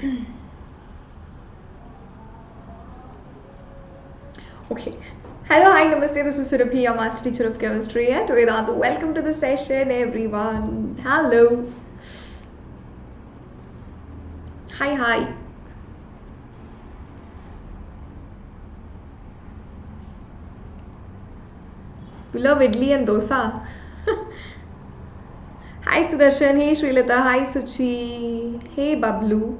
Okay. Hello, hi, namaste. This is Surabhi, your master teacher of chemistry at Vedantu. Welcome to the session, everyone. Hello. Hi, hi. You love idli and dosa. Hi, Sudarshan. Hey, Srilata. Hi, Suchi. Hey, Bablu.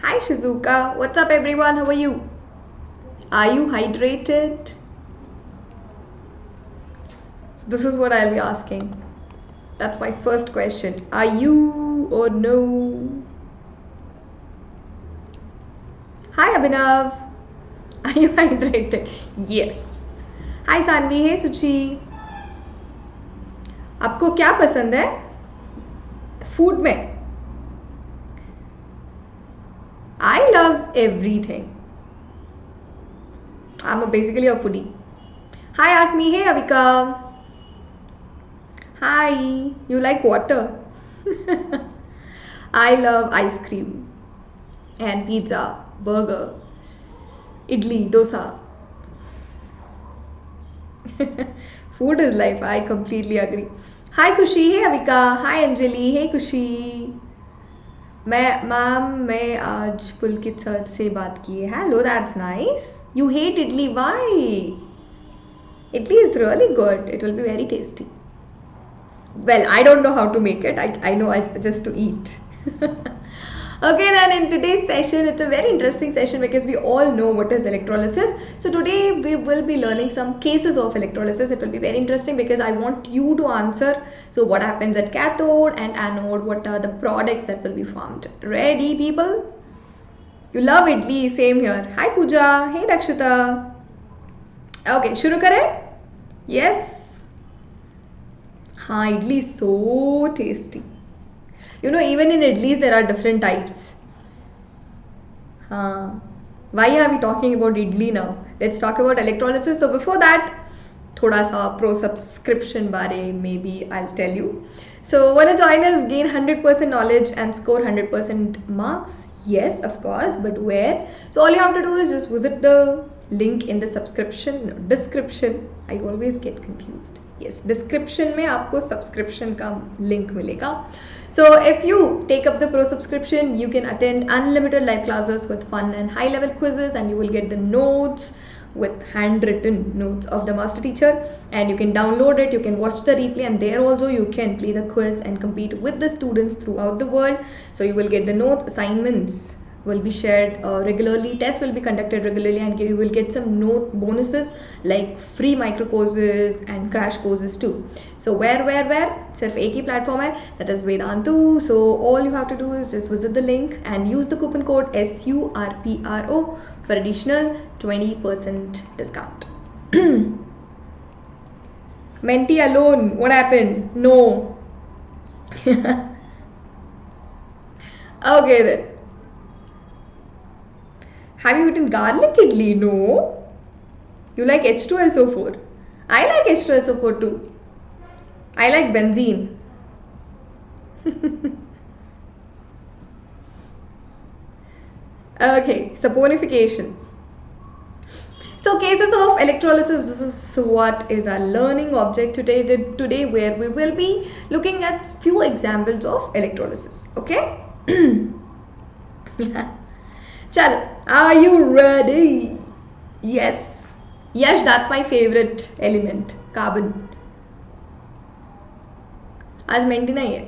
Hi, Shizuka. What's up, everyone? How are you? Are you hydrated? This is what I'll be asking. That's my first question. Are you or no? Hi, Abhinav. Are you hydrated? Yes. Hi, Sanvi. Hey, Suchi. आपको क्या पसंद है food में? I love everything. I'm basically a foodie. Hi, Asmi. Hey, Avika. Hi. You like water? I love ice cream and pizza, burger, idli, dosa. Food is life. I completely agree. Hi, Kushi. Hey, Avika. Hi, Anjali. Hey, Kushi. मैं आज पुलकित sir से बात की है. Hello, that's nice. You hate idli. Why? Idli is really good. It will be very tasty. Well, I don't know how to make it. I know it's just to eat. Okay, then in today's session, it's a very interesting session because we all know what is electrolysis. So today we will be learning some cases of electrolysis. It will be very interesting because I want you to answer. So what happens at cathode and anode? What are the products that will be formed? Ready, people? You love idli. Same here. Hi, Pooja. Hey, Dakshita. Okay, shuru kare? Yes. Haan, idli is so tasty. You know, even in idlis there are different types. Why are we talking about idli now? Let's talk about electrolysis. So before that, thoda sa pro subscription bare maybe I'll tell you. So wanna join us, gain 100% knowledge and score 100% marks? Yes, of course, but where? So all you have to do is just visit the link in the description. I always get confused. Yes, description में आपको subscription का link मिलेगा. So if you take up the pro subscription, you can attend unlimited live classes with fun and high level quizzes, and you will get the notes with handwritten notes of the master teacher, and you can download it, you can watch the replay, and there also you can play the quiz and compete with the students throughout the world. So you will get the notes, assignments will be shared regularly, tests will be conducted regularly, and you will get some note bonuses like free micro courses and crash courses too. So where सिर्फ एक ही platform है, that is Vedantu. So all you have to do is just visit the link and use the coupon code SURPRO for additional 20% discount. Menti alone, what happened? No. Okay then. Have you eaten garlic idli? No. You like H2SO4? I like H2SO4 too. I like benzene. Okay, saponification. So cases of electrolysis, this is what is our learning object today where we will be looking at few examples of electrolysis. Okay? Chalo, are you ready? Yes. Yes, that's my favorite element, carbon. आज mentee नहीं है.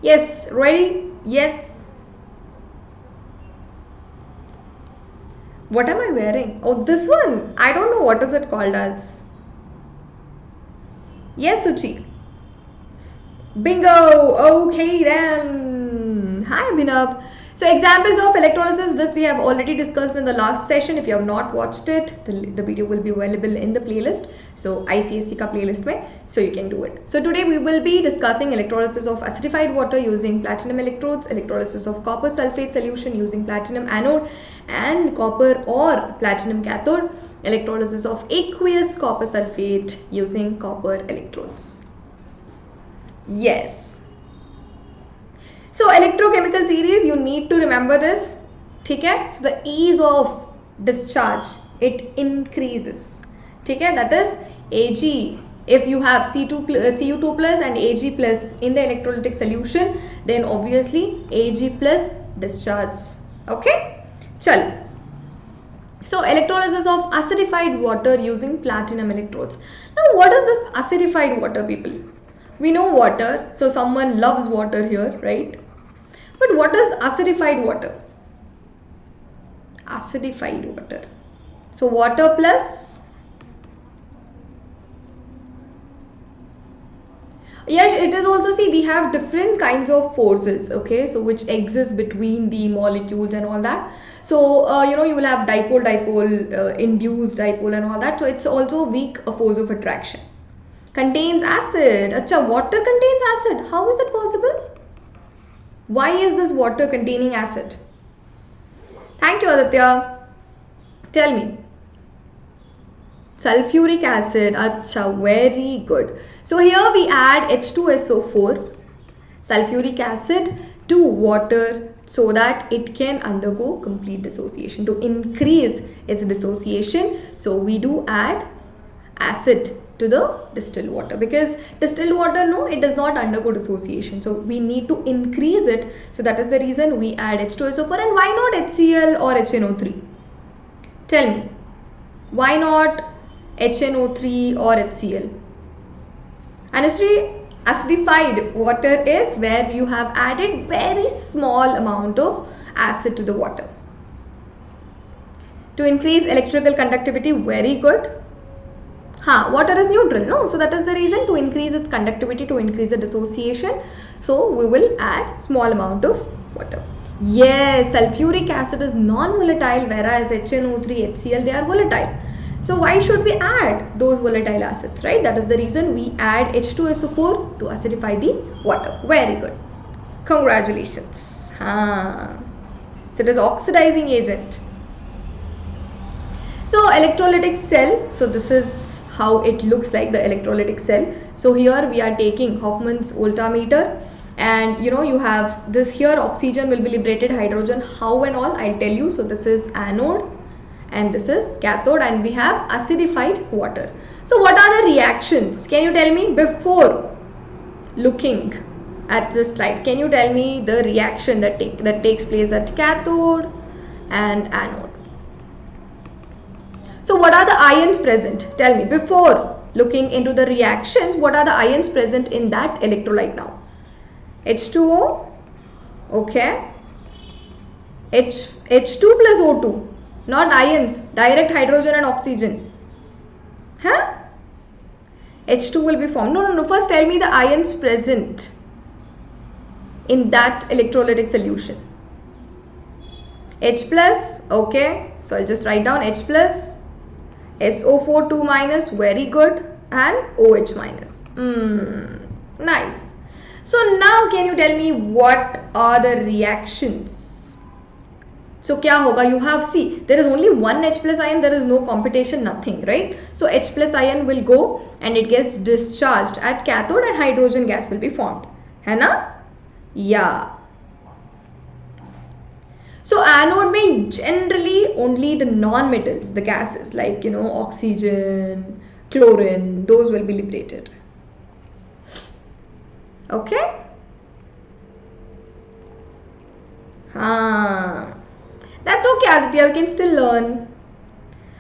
Yes, ready? Yes. What am I wearing? Oh, this one. I don't know what is it called as. Yes, Suchi. Bingo. Okay then. Hi, Abhinav. So examples of electrolysis, this we have already discussed in the last session. If you have not watched it, the video will be available in the playlist. So ICSE ka playlist mein, so you can do it. So today we will be discussing electrolysis of acidified water using platinum electrodes, electrolysis of copper sulfate solution using platinum anode and copper or platinum cathode, electrolysis of aqueous copper sulfate using copper electrodes. Yes. So electrochemical series, you need to remember this. Okay? So the ease of discharge, it increases. Okay? That is Ag. If you have Cu2 plus and Ag plus in the electrolytic solution, then obviously Ag plus discharge. Okay? Chal. So electrolysis of acidified water using platinum electrodes. Now what is this acidified water, people? We know water, so someone loves water here, right? But what is acidified water? Acidified water. So water plus, yes, it is also, see, we have different kinds of forces, okay, so which exist between the molecules and all that. So you know, you will have dipole, induced dipole and all that. So it's also weak force of attraction. Contains acid. Acha, water contains acid. How is it possible? Why is this water containing acid? Thank you, Aditya. Tell me. Sulfuric acid. Acha, very good. So here we add H2SO4, sulfuric acid, to water so that it can undergo complete dissociation. To increase its dissociation, so we do add acid to the distilled water, because distilled water, no, it does not undergo dissociation, so we need to increase it. So that is the reason we add H2SO4. And why not HCl or HNO3? Tell me, why not HNO3 or HCl? Honestly, acidified water is where you have added very small amount of acid to the water. To increase electrical conductivity, very good. Water is neutral, no? So that is the reason, to increase its conductivity, to increase the dissociation. So we will add small amount of water. Yes, sulfuric acid is non-volatile, whereas HNO3, HCl, they are volatile. So why should we add those volatile acids, right? That is the reason we add H2SO4 to acidify the water. Very good. Congratulations. So it is oxidizing agent. So electrolytic cell. So this is how it looks like, the electrolytic cell. So here we are taking Hofmann's voltameter, and you know, you have this here, oxygen will be liberated, hydrogen, how and all, I'll tell you. So this is anode and this is cathode, and we have acidified water. So what are the reactions? Can you tell me, before looking at this slide, can you tell me the reaction that takes place at cathode and anode? So what are the ions present? Tell me, before looking into the reactions, what are the ions present in that electrolyte now? H2O, okay, H2 plus O2, not ions, direct hydrogen and oxygen. H2 will be formed. No, first tell me the ions present in that electrolytic solution. H plus, okay, so I'll just write down H plus, SO4 2 minus, very good, and OH minus. Nice. So now can you tell me what are the reactions? So kya hoga? You have, see, there is only one H plus ion, there is no competition, nothing, right? So H plus ion will go and it gets discharged at cathode and hydrogen gas will be formed. Hai na? Yeah. So anode may generally only the non-metals, the gases like, you know, oxygen, chlorine, those will be liberated. Okay? That's okay, Aditya, you can still learn.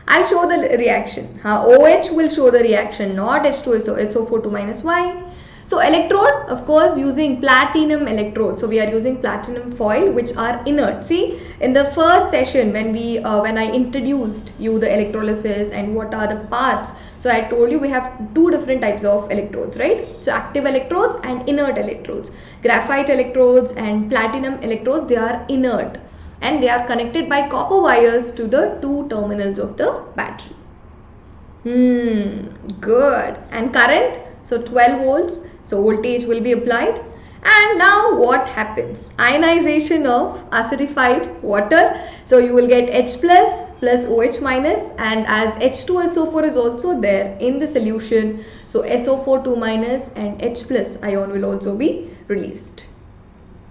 I'll show the reaction. OH will show the reaction, not H2SO4 2 minus. Why? So electrode, of course, using platinum electrode. So we are using platinum foil, which are inert. See, in the first session when I introduced you the electrolysis and what are the parts, so I told you we have two different types of electrodes, right? So active electrodes and inert electrodes. Graphite electrodes and platinum electrodes, they are inert and they are connected by copper wires to the two terminals of the battery. Good. And current, so 12 volts. So voltage will be applied, and now what happens? Ionization of acidified water. So you will get H plus plus OH minus, and as H2SO4 is also there in the solution, so SO4 2 minus and H plus ion will also be released.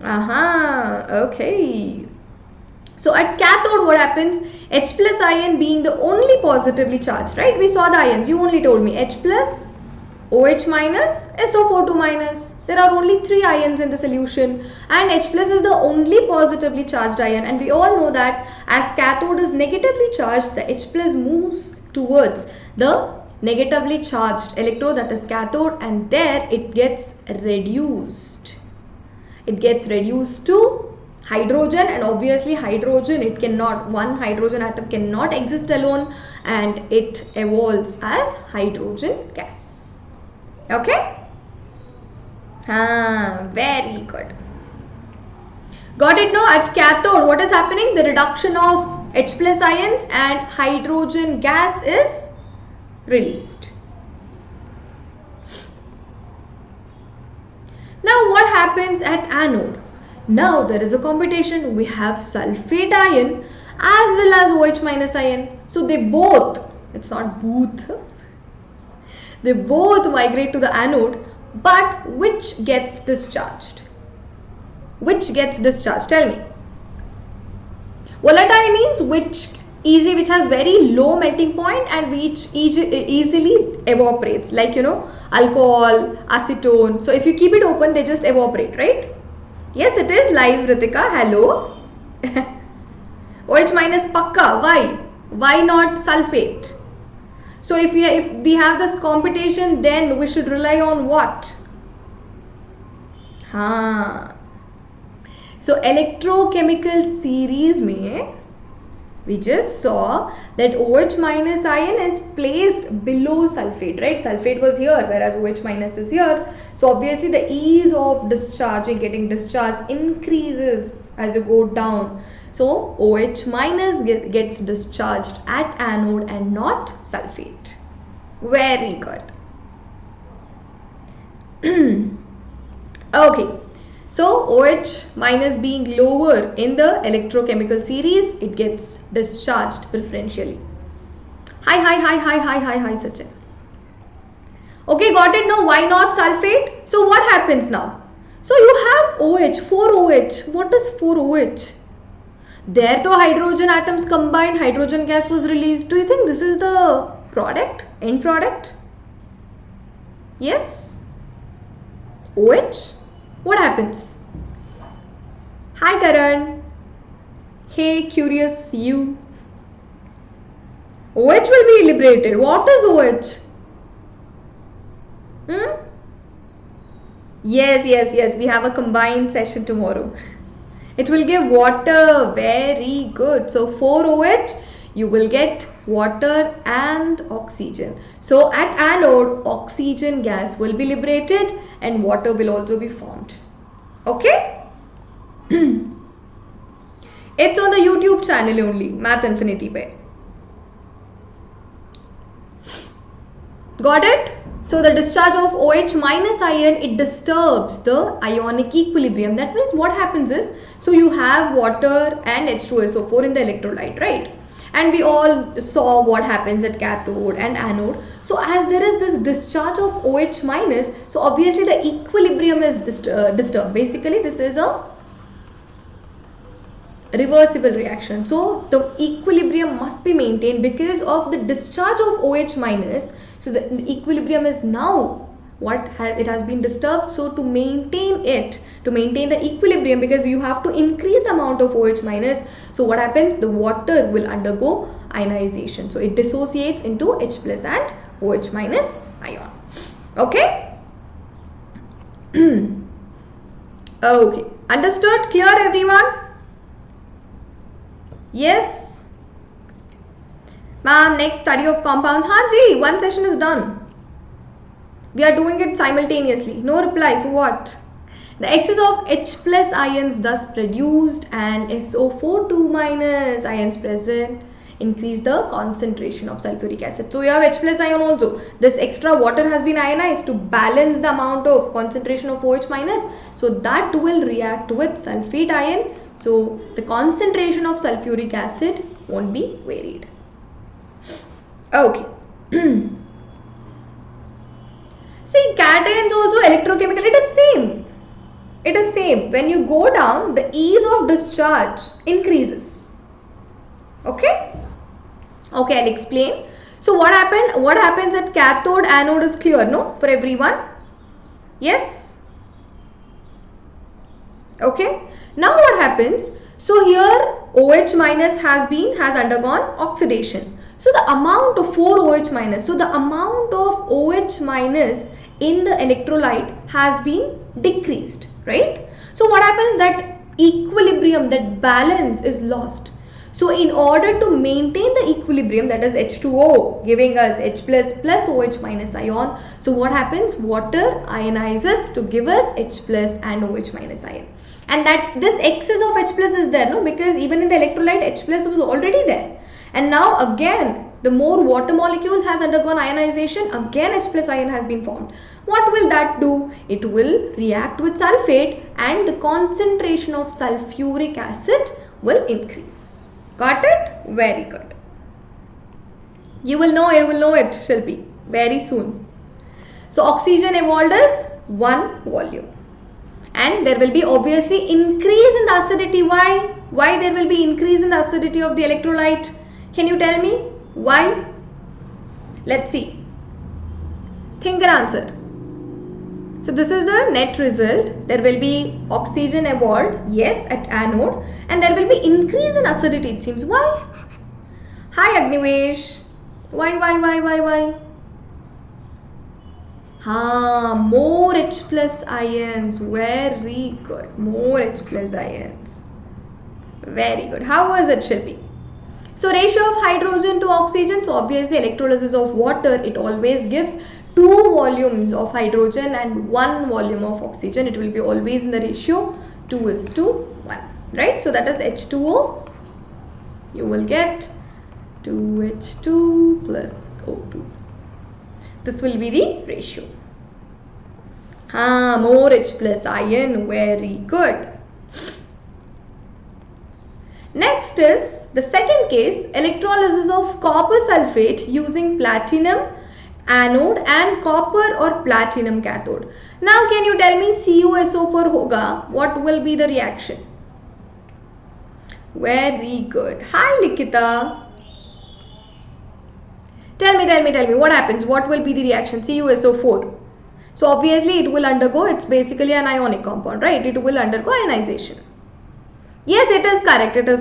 Okay. So at cathode, what happens? H plus ion being the only positively charged, right? We saw the ions. You only told me H plus, OH minus, SO42 minus. There are only 3 ions in the solution, and H plus is the only positively charged ion, and we all know that as cathode is negatively charged, the H plus moves towards the negatively charged electrode, that is cathode, and there it gets reduced. It gets reduced to hydrogen, and obviously hydrogen, it cannot, one hydrogen atom cannot exist alone, and it evolves as hydrogen gas. Okay? Very good. Got it now? At cathode, what is happening? The reduction of H plus ions and hydrogen gas is released. Now what happens at anode? Now there is a competition. We have sulfate ion as well as OH minus ion. So they both, it's not booth, they both migrate to the anode, but which gets discharged? Which gets discharged? Tell me. Volatile means which has very low melting point and which easily evaporates, like alcohol, acetone. So if you keep it open, they just evaporate, right? Yes, it is live, Ritika. Hello. OH minus pakka. Why not sulfate? So if we have this competition, then we should rely on what? So electrochemical series mein, we just saw that OH minus ion is placed below sulfate, right? Sulfate was here, whereas OH minus is here. So obviously the ease of discharging, getting discharged increases as you go down. So OH minus gets discharged at anode and not sulfate. Very good. Okay. So OH minus being lower in the electrochemical series, it gets discharged preferentially. Hi Sachin. Okay, got it now. Why not sulfate? So what happens now? So you have OH, 4OH. What is 4OH? There the hydrogen atoms combined, hydrogen gas was released. Do you think this is the product, end product? Yes? OH? What happens? Hi Karan. Hey curious you. OH will be liberated. What is OH? Yes. We have a combined session tomorrow. It will give water. Very good. So 4OH, you will get water and oxygen. So at anode, oxygen gas will be liberated and water will also be formed. Okay? It's on the YouTube channel only, Math Infinity Pay. Got it? So the discharge of OH minus ion, it disturbs the ionic equilibrium. That means what happens is, so you have water and H2SO4 in the electrolyte, right? And we all saw what happens at cathode and anode. So as there is this discharge of OH minus, so obviously the equilibrium is disturbed. Basically this is a reversible reaction. So the equilibrium must be maintained because of the discharge of OH minus. So the equilibrium is now it has been disturbed. So to maintain the equilibrium, because you have to increase the amount of OH minus, so what happens? The water will undergo ionization. So it dissociates into H plus and OH minus ion. Okay? Okay. Understood? Clear everyone? Yes? Ma'am, next study of compounds. Hanji, one session is done. We are doing it simultaneously. No reply for what? The excess of H plus ions thus produced and SO42 minus ions present increase the concentration of sulfuric acid. So you have H plus ion also. This extra water has been ionized to balance the amount of concentration of OH minus. So that will react with sulfate ion. So the concentration of sulfuric acid won't be varied. Okay. See, cations also electrochemical, it is same. It is same. When you go down, the ease of discharge increases. Okay? Okay, I'll explain. So what happens at cathode, anode is clear, no? For everyone? Yes? Okay. Now what happens? So here OH minus has undergone oxidation. So the amount of 4OH minus, so the amount of OH minus in the electrolyte has been decreased, right? So what happens, that equilibrium, that balance is lost. So in order to maintain the equilibrium, that is H2O giving us H plus plus OH minus ion. So what happens? Water ionizes to give us H plus and OH minus ion. And that this excess of H plus is there, no? Because even in the electrolyte, H plus was already there. And now again, the more water molecules has undergone ionization, again H plus ion has been formed. What will that do? It will react with sulfate and the concentration of sulfuric acid will increase. Got it? Very good. You will know it, Shilpi, very soon. So oxygen evolved as 1 volume. And there will be obviously increase in the acidity. Why? Why there will be increase in the acidity of the electrolyte? Can you tell me why? Let's see. Think and answer. So this is the net result. There will be oxygen evolved, yes, at anode, and there will be increase in acidity, it seems. Why? Hi Agnivesh. Why? More H plus ions. Very good. More H plus ions. Very good. How was it, Shilpi? So ratio of hydrogen to oxygen. So obviously electrolysis of water, it always gives 2 volumes of hydrogen and 1 volume of oxygen. It will be always in the ratio 2:1. Right? So that is H2O. You will get 2H2 plus O2. This will be the ratio. More H plus ion. Very good. Next is the second case, electrolysis of copper sulfate using platinum anode and copper or platinum cathode. Now can you tell me CuSO4 hoga, what will be the reaction? Very good. Hi Likita. Tell me what happens? What will be the reaction? CuSO4. So obviously it will undergo, it's basically an ionic compound, right? It will undergo ionization. Yes, it is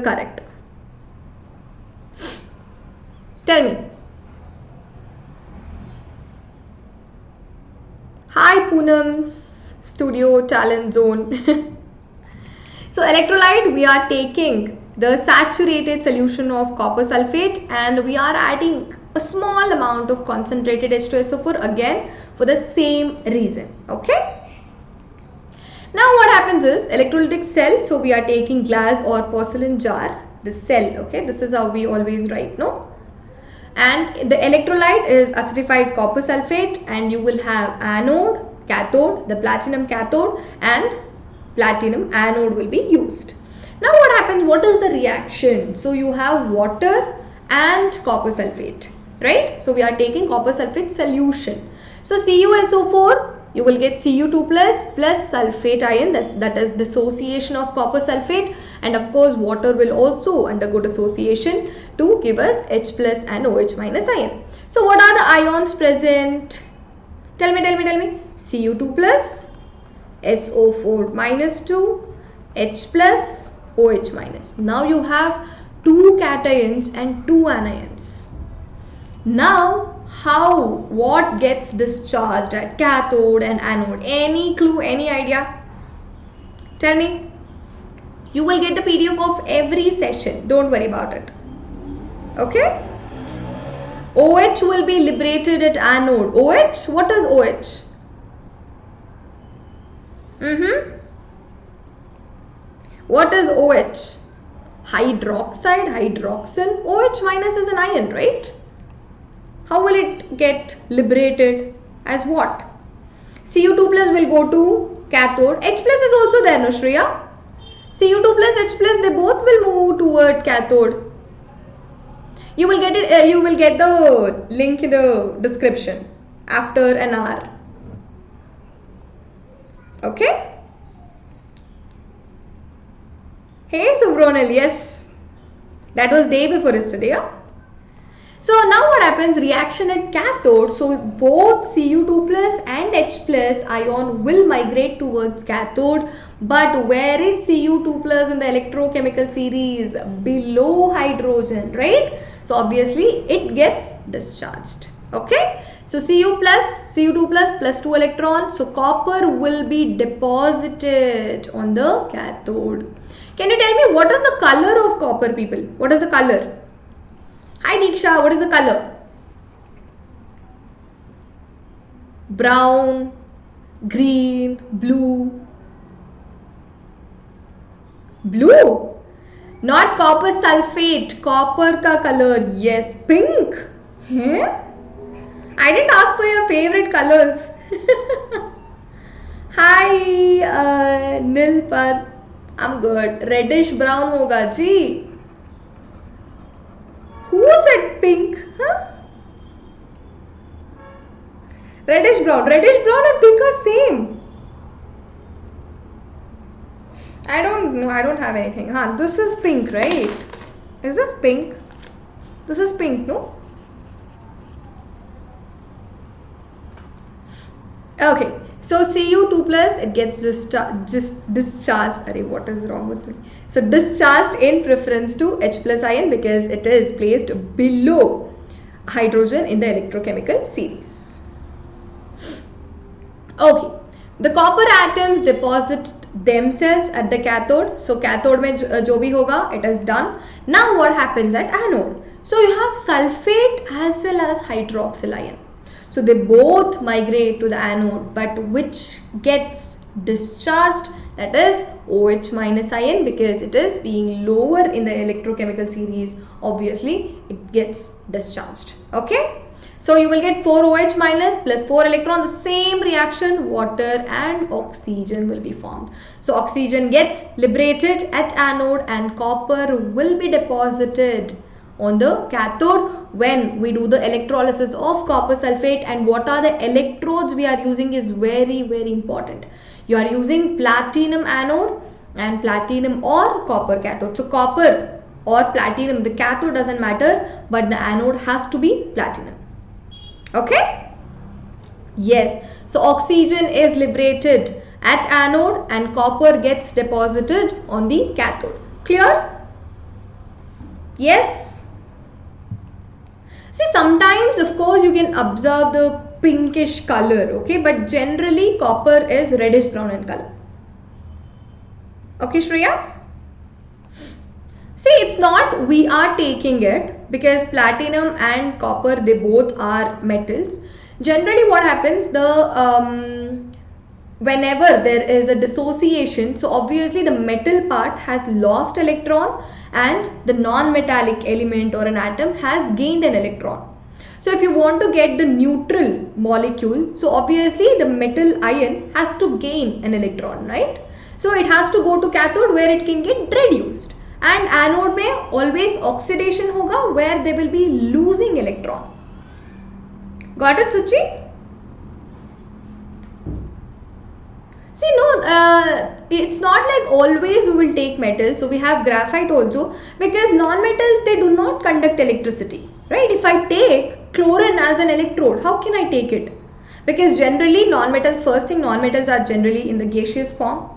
correct. Tell me. Hi Poonam's Studio Talent Zone. So electrolyte, we are taking the saturated solution of copper sulfate and we are adding a small amount of concentrated H2SO4 again for the same reason. Okay. Now what happens is electrolytic cell. So we are taking glass or porcelain jar, the cell. Okay. This is how we always write, no? And the electrolyte is acidified copper sulfate and you will have anode, cathode, the platinum cathode and platinum anode will be used. Now what happens? What is the reaction? So you have water and copper sulfate, right? So we are taking copper sulfate solution. So CuSO4, you will get Cu2 plus sulfate ion, that is dissociation of copper sulfate, and of course water will also undergo dissociation to give us H plus and OH minus ion. So what are the ions present? Tell me. Cu2 plus, SO4 minus 2, H plus, OH minus. Now you have 2 cations and 2 anions. Now what gets discharged at cathode and anode? Any clue, any idea? Tell me. You will get the PDF of every session. Don't worry about it. Okay? OH will be liberated at anode. OH? What is OH? What is OH? Hydroxide, hydroxyl. OH minus is an ion, right? How will it get liberated? As what? Cu2 plus will go to cathode. H plus is also there, no Shreya? Cu2 plus H plus, they both will move toward cathode. You will get it. You will get the link in the description after an hour. Okay. Hey Subronal, yes, that was day before yesterday. Yeah? So now what happens? Reaction at cathode. So both Cu2 plus and H plus ion will migrate towards cathode. But where is Cu2 plus in the electrochemical series? Below hydrogen, right? So obviously it gets discharged. Okay. So Cu2 plus 2 electrons. So copper will be deposited on the cathode. Can you tell me what is the color of copper, people? What is the color? Hi Diksha, what is the color? Brown, green, blue. Blue. Not copper sulfate. Copper ka color. Yes, pink. Huh? I didn't ask for your favorite colors. Hi Nilpar. I'm good. Reddish brown hoga ji. Who said pink? Huh? Reddish brown and pink are same. I don't know. I don't have anything. Huh? This is pink, right? Is this pink? This is pink, no? Okay. So Cu2 plus, it gets discharged. Array, what is wrong with me? So discharged in preference to H plus ion because it is placed below hydrogen in the electrochemical series. Okay. The copper atoms deposit themselves at the cathode. So cathode mein jo bhi hoga, it is done. Now what happens at anode? So you have sulfate as well as hydroxyl ion. So they both migrate to the anode, but which gets discharged? That is OH minus ion because it is being lower in the electrochemical series. Obviously, it gets discharged. Okay. So you will get 4 OH minus plus 4 electron. The same reaction, water and oxygen will be formed. So oxygen gets liberated at anode and copper will be deposited on the cathode when we do the electrolysis of copper sulfate. And what are the electrodes we are using is very, very important. You are using platinum anode and platinum or copper cathode. So copper or platinum, the cathode doesn't matter, but the anode has to be platinum. Okay? Yes. So oxygen is liberated at anode and copper gets deposited on the cathode. Clear? Yes. See, sometimes of course you can observe the pinkish color, okay, but generally copper is reddish brown in color. Okay, Shreya? See, it's not we are taking it because platinum and copper, they both are metals. Generally what happens, whenever there is a dissociation, so obviously the metal part has lost electron and the non-metallic element or an atom has gained an electron. So if you want to get the neutral molecule, so obviously the metal ion has to gain an electron, right? So it has to go to cathode where it can get reduced, and anode mein always oxidation hoga where they will be losing electron. Got it, Suchi? See, no, it's not like always we will take metals. So we have graphite also because non-metals, they do not conduct electricity, right? If I take chlorine as an electrode, how can I take it? Because generally non-metals, first thing, non-metals are generally in the gaseous form,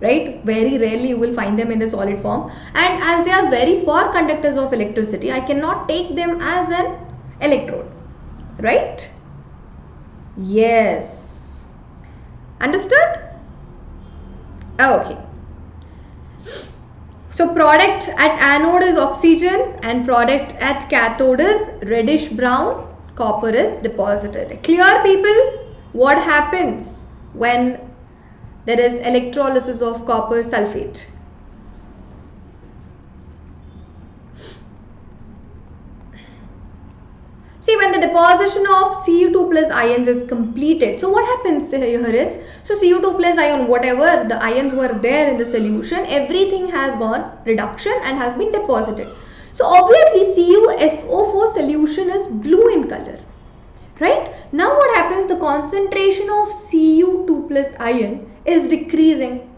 right? Very rarely you will find them in the solid form. And as they are very poor conductors of electricity, I cannot take them as an electrode, right? Yes. Understood? Okay. So product at anode is oxygen and product at cathode is reddish brown. Copper is deposited. Clear, people? What happens when there is electrolysis of copper sulfate? See, when the deposition of Cu2 plus ions is completed, so what happens here is, so Cu2 plus ion, whatever the ions were there in the solution, everything has gone reduction and has been deposited. So obviously CuSO4 solution is blue in color, right? Now what happens, the concentration of Cu2 plus ion is decreasing,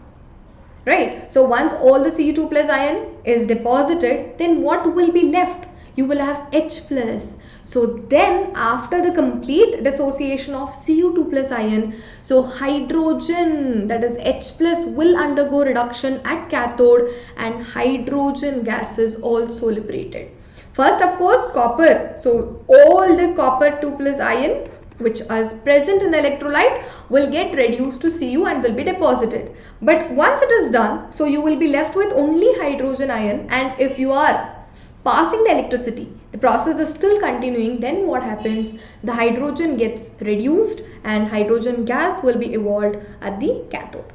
right? So once all the Cu2 plus ion is deposited, then what will be left? You will have H plus. So then after the complete dissociation of Cu2 plus ion, so hydrogen, that is H plus, will undergo reduction at cathode and hydrogen gas is also liberated. First, of course, copper. So all the copper 2 plus ion which is present in the electrolyte will get reduced to Cu and will be deposited. But once it is done, so you will be left with only hydrogen ion, and if you are passing the electricity, the process is still continuing, then what happens? The hydrogen gets reduced and hydrogen gas will be evolved at the cathode.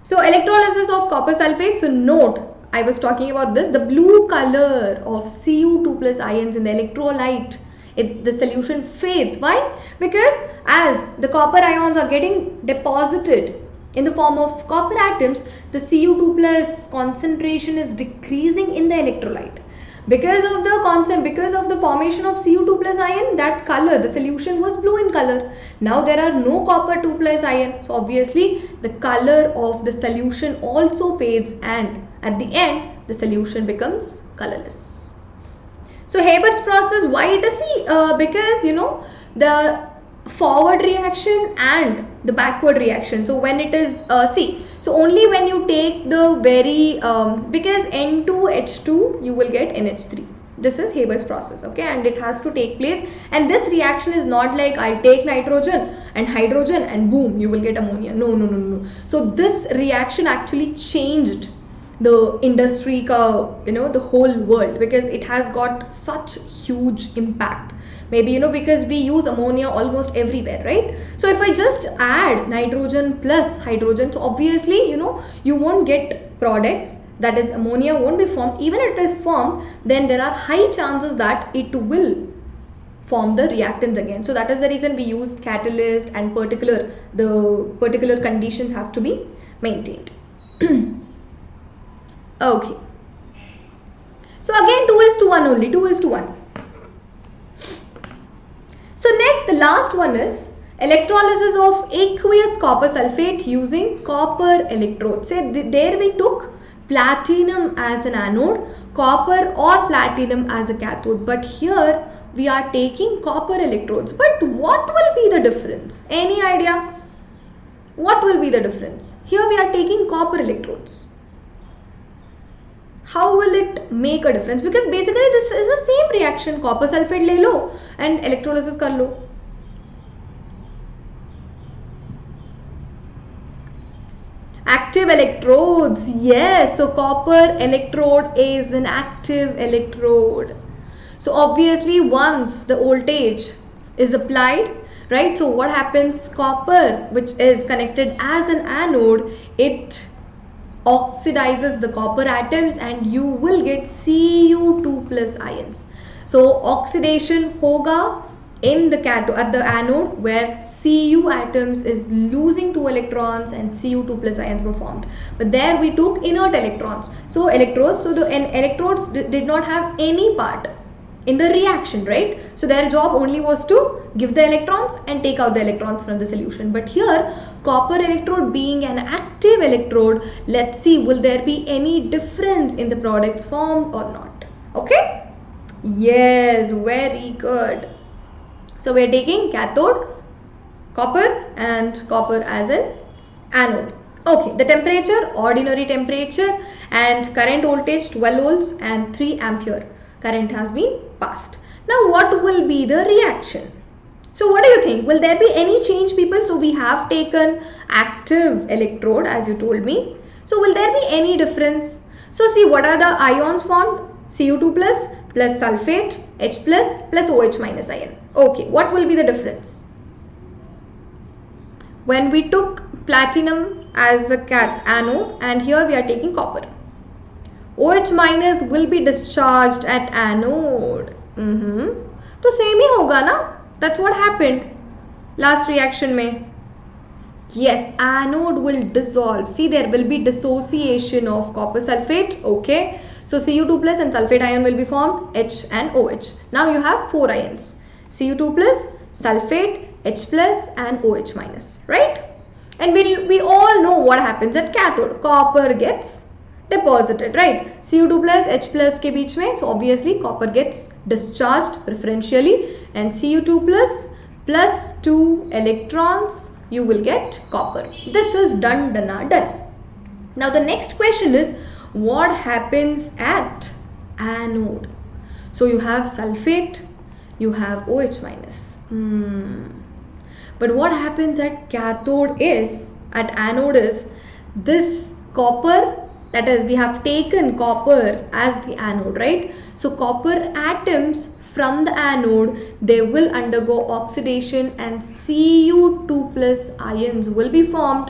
So electrolysis of copper sulfate. So note, I was talking about this, the blue color of Cu2 plus ions in the electrolyte, the solution fades. Why? Because as the copper ions are getting deposited in the form of copper atoms, the Cu2 plus concentration is decreasing in the electrolyte. Because of the formation of Cu2 plus ion, that color, the solution was blue in color. Now there are no copper 2 plus ion, so obviously the color of the solution also fades, and at the end the solution becomes colorless. So Haber's process, why it is because you know the forward reaction and the backward reaction. So when it is so only when you take the very because N2H2 you will get NH3. This is Haber's process, okay, and it has to take place, and this reaction is not like I'll take nitrogen and hydrogen and boom you will get ammonia. No. So this reaction actually changed the industry, the whole world, because it has got such huge impact. Maybe because we use ammonia almost everywhere, right? So if I just add nitrogen plus hydrogen, so obviously you won't get products, that is ammonia won't be formed. Even if it is formed, then there are high chances that it will form the reactants again. So that is the reason we use catalyst, and the particular conditions has to be maintained. Okay, so again 2:1 only, 2:1. So next, the last one is electrolysis of aqueous copper sulfate using copper electrodes. Say there we took platinum as an anode, copper or platinum as a cathode, but here we are taking copper electrodes. But what will be the difference? Any idea? What will be the difference? Here we are taking copper electrodes. How will it make a difference? Because basically this is the same reaction. Copper sulfate le lo and electrolysis kar lo. Active electrodes, yes. So copper electrode is an active electrode. So obviously once the voltage is applied, right? So what happens? Copper, which is connected as an anode, it oxidizes the copper atoms and you will get Cu2 plus ions. So oxidation hoga in the cathode, at the anode, where Cu atoms is losing 2 electrons and Cu2 plus ions were formed. But there we took inert electrons. So electrodes, so the electrodes did not have any part in the reaction, right? So their job only was to give the electrons and take out the electrons from the solution. But here, copper electrode being an active electrode, let's see, will there be any difference in the products formed or not? Okay? Yes, very good. So we are taking cathode, copper, and copper as an anode. Okay, the temperature, ordinary temperature, and current voltage 12 volts and 3 ampere. Current has been passed. Now what will be the reaction? So what do you think? Will there be any change, people? So we have taken active electrode, as you told me. So will there be any difference? So see, what are the ions formed? Cu2 plus sulfate, H plus OH minus ion. Okay, what will be the difference? When we took platinum as a anode and here we are taking copper, OH minus will be discharged at anode. तो same ही होगा ना? That's what happened last reaction में. Yes, anode will dissolve. See, there will be dissociation of copper sulfate. Okay, so Cu2 plus and sulfate ion will be formed, H and OH. Now you have 4 ions, Cu2 plus, sulfate, H plus and OH minus, right? And we all know what happens at cathode. Copper gets deposited, right? Cu2 plus H plus के बीच में, so obviously copper gets discharged preferentially, and Cu2 plus 2 electrons, you will get copper. This is done. Now the next question is, what happens at anode? So you have sulfate, you have OH minus. But what happens at cathode is, at anode is, this copper, that is, we have taken copper as the anode, right? So copper atoms from the anode, they will undergo oxidation and Cu2 plus ions will be formed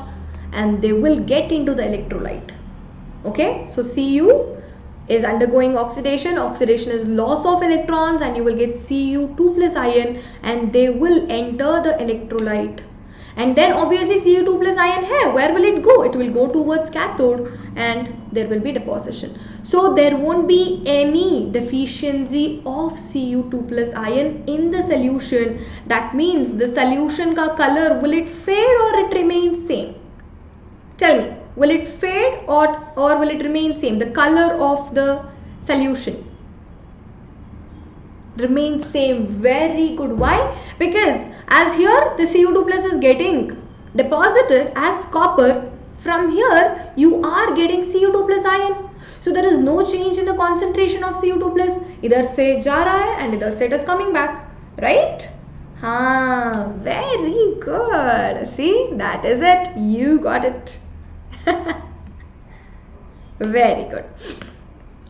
and they will get into the electrolyte. Okay, so Cu is undergoing oxidation. Oxidation is loss of electrons and you will get Cu2 plus ion and they will enter the electrolyte. And then obviously Cu2 plus ion hai, where will it go? It will go towards cathode and there will be deposition. So there won't be any deficiency of Cu2 plus ion in the solution. That means the solution ka color, will it fade or it remains same? Tell me, will it fade or will it remain same? The color of the solution remains same. Very good. Why? Because as here the Cu2 plus is getting deposited as copper, from here you are getting Cu2 plus ion. So there is no change in the concentration of Cu2 plus. Idhar se ja raha hai and idhar se it is coming back, right? Very good. See, that is it. You got it. Very good.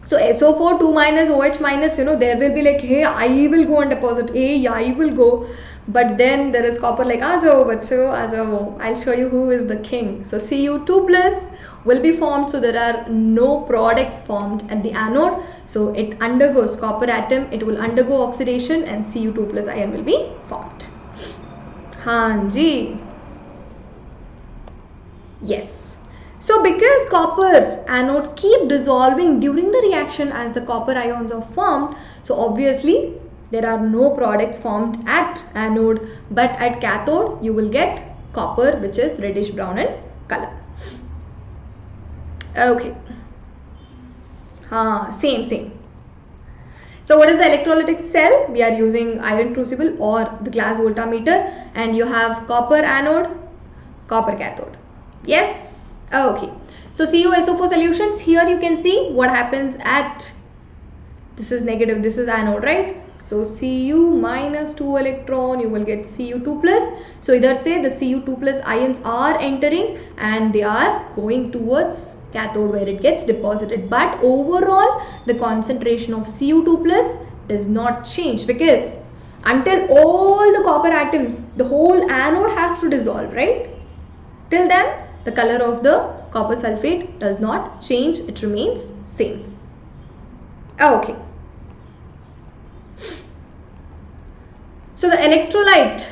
So SO4 2 minus OH minus, you know, there will be like, hey, I will go and deposit, hey, I will go, but then there is copper like, aajo bachcho, aajo, I'll show you who is the king. So Cu2 plus will be formed, so there are no products formed at the anode, so it undergoes, copper atom, it will undergo oxidation and Cu2 plus ion will be formed. Hanji. Yes. So because copper anode keep dissolving during the reaction as the copper ions are formed, so obviously there are no products formed at anode, but at cathode you will get copper which is reddish brown in color. Okay. Same. So what is the electrolytic cell? We are using iron crucible or the glass voltameter, and you have copper anode, copper cathode. Yes. Okay, so CuSO4 solutions, here you can see what happens at, this is negative, this is anode, right? So Cu minus 2 electron, you will get Cu2 plus. So either say the Cu2 plus ions are entering and they are going towards cathode where it gets deposited. But overall the concentration of Cu2 plus does not change, because until all the copper atoms, the whole anode has to dissolve, right? Till then the color of the copper sulfate does not change, it remains same. Okay. So the electrolyte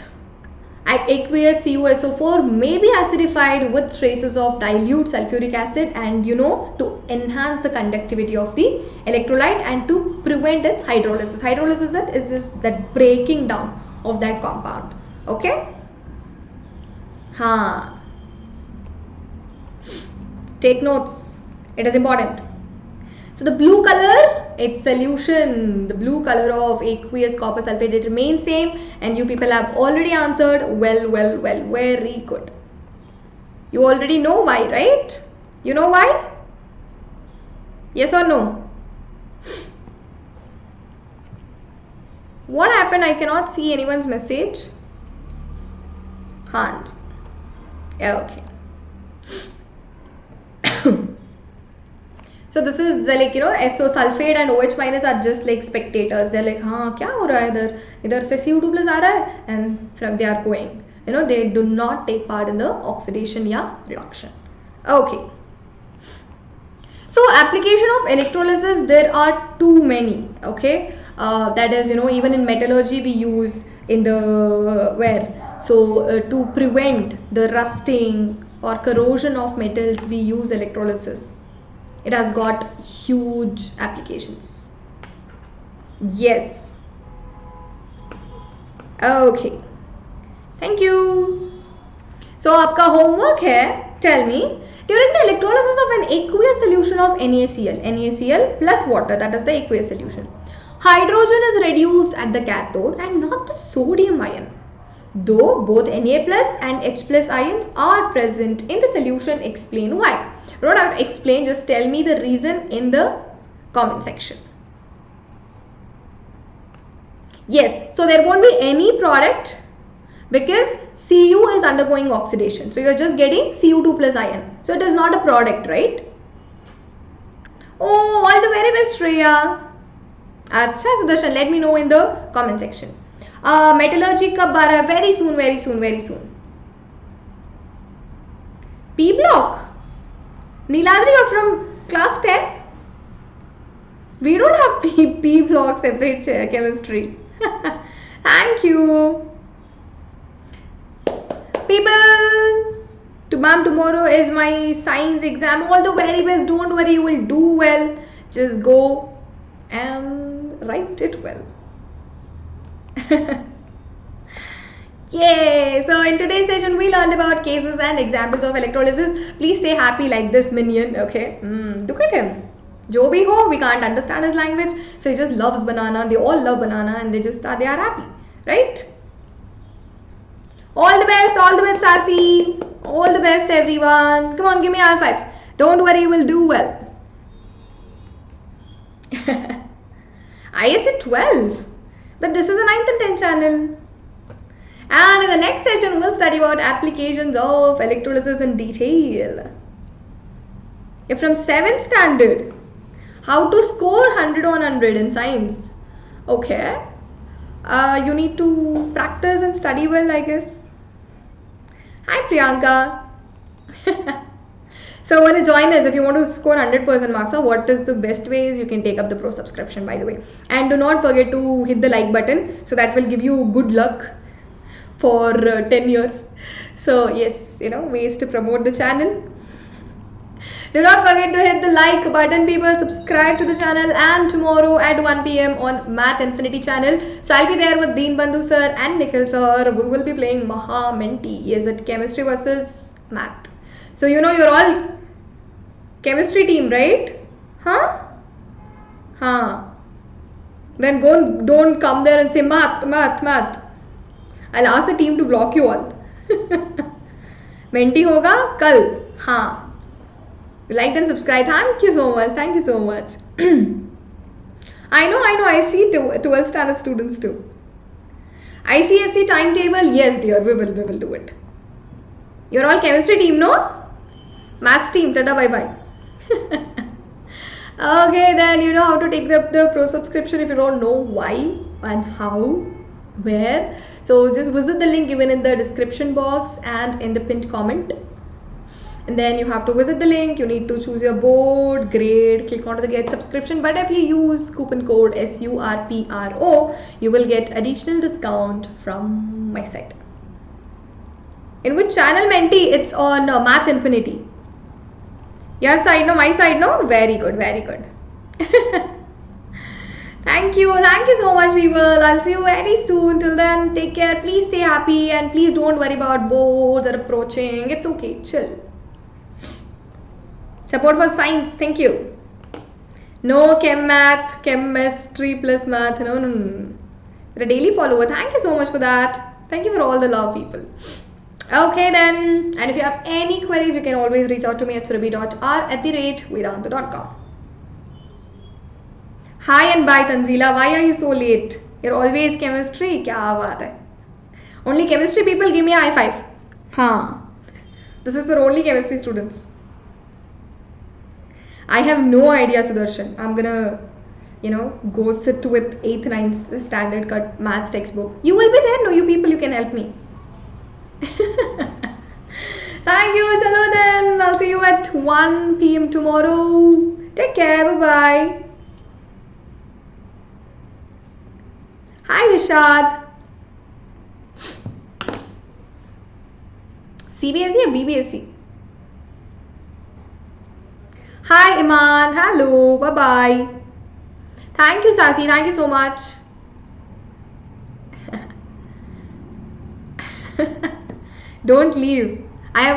aqueous CuSO4 may be acidified with traces of dilute sulfuric acid, and you know, to enhance the conductivity of the electrolyte and to prevent its hydrolysis. Hydrolysis is just that breaking down of that compound. Okay. Take notes, it is important. So the blue color, its solution, the blue color of aqueous copper sulfate, it remains same, and you people have already answered well, very good. You already know why, right? You know why? Yes or no? What happened? I cannot see anyone's message. Can't. Okay. So this is the, like, you know, SO sulfate and OH minus are just like spectators. They're like, हाँ क्या हो रहा है इधर से Cu2 plus आ रहा है, and from they are going. You know, they do not take part in the oxidation या reduction. Okay. So application of electrolysis, there are too many. Okay. That is, you know, even in metallurgy we use in the to prevent the rusting or corrosion of metals, we use electrolysis. It has got huge applications. Yes. Okay. Thank you. So आपका homework है, tell me, during the electrolysis of an aqueous solution of NaCl plus water, that is the aqueous solution, hydrogen is reduced at the cathode and not the sodium ion. Though both Na plus and H plus ions are present in the solution, explain why. You don't have to explain, just tell me the reason in the comment section. Yes, so there won't be any product because Cu is undergoing oxidation. So you're just getting Cu2 plus ion. So it is not a product, right? Oh, all the very best, Shreya. Acha Sudarshan, let me know in the comment section. Metallurgy kab aa raha hai? Very soon, very soon, very soon. P block. Niladri, you're from class 10? We don't have P block separate chemistry. Thank you. People, tomorrow is my science exam. All the very best. Don't worry, you will do well. Just go and write it well. Yay! So in today's session we learned about cases and examples of electrolysis. Please stay happy like this minion, okay? Look at him. Jo bhi ho, we can't understand his language, so he just loves banana. They all love banana and they are happy, right? All the best, Sasi. All the best, everyone. Come on, give me high five. Don't worry, we'll do well. ICSE 12. But this is a 9th and 10th channel. And in the next session, we'll study about applications of electrolysis in detail. If from 7th standard, how to score 100 on 100 in science. Okay. You need to practice and study well, I guess. Hi, Priyanka. So want to join us if you want to score 100% marks. What is the best ways? You can take up the pro subscription, by the way. And do not forget to hit the like button. So that will give you good luck for 10 years. So yes, you know, ways to promote the channel. Do not forget to hit the like button, people. Subscribe to the channel, and tomorrow at 1 PM on Math Infinity channel. So I'll be there with Deen Bandhu sir and Nikhil sir. We will be playing Maha Menti. Yes, it chemistry versus math. So you know you're all chemistry team, right? Huh? Huh. Then don't come there and say math. I'll ask the team to block you all. Menti hoga kal. Haan. Like and subscribe. Thank you so much. Thank you so much. I know. I see 12th standard students too. ICSE timetable. Yes, dear. We will do it. You're all chemistry team, no? Maths team. Tada, bye bye. Okay, then you know how to take the pro subscription if you don't know why and how, where. So just visit the link given in the description box and in the pinned comment. And then you have to visit the link. You need to choose your board, grade, click onto the get subscription. But if you use coupon code SURPRO, you will get additional discount from my site. In which channel, Menti? It's on Math Infinity. Your side, no? My side, no? Very good, very good. Thank you so much, people. I'll see you very soon. Till then, take care. Please stay happy and please don't worry about boards or approaching. It's okay, chill. Support for science. Thank you. No chemistry plus math. No. You're a daily follower. Thank you so much for that. Thank you for all the love, people. Okay then. And if you have any queries, you can always reach out to me at surabhi.r@vedantu.com. Hi and bye, Tanzila. Why are you so late? You're always chemistry. Kya baat hai? Only chemistry people, give me a high five. Haan. This is for only chemistry students. I have no idea, Sudarshan. I'm gonna, go sit with 8th, 9th standard cut maths textbook. You will be there, no? You people, you can help me. Thank you. Chalo then. I'll see you at 1 PM tomorrow. Take care. Bye-bye. Hi, Rishad. CBSE or BBSE? Hi, Iman. Hello. Bye-bye. Thank you, Sasi. Thank you so much. Don't leave. I have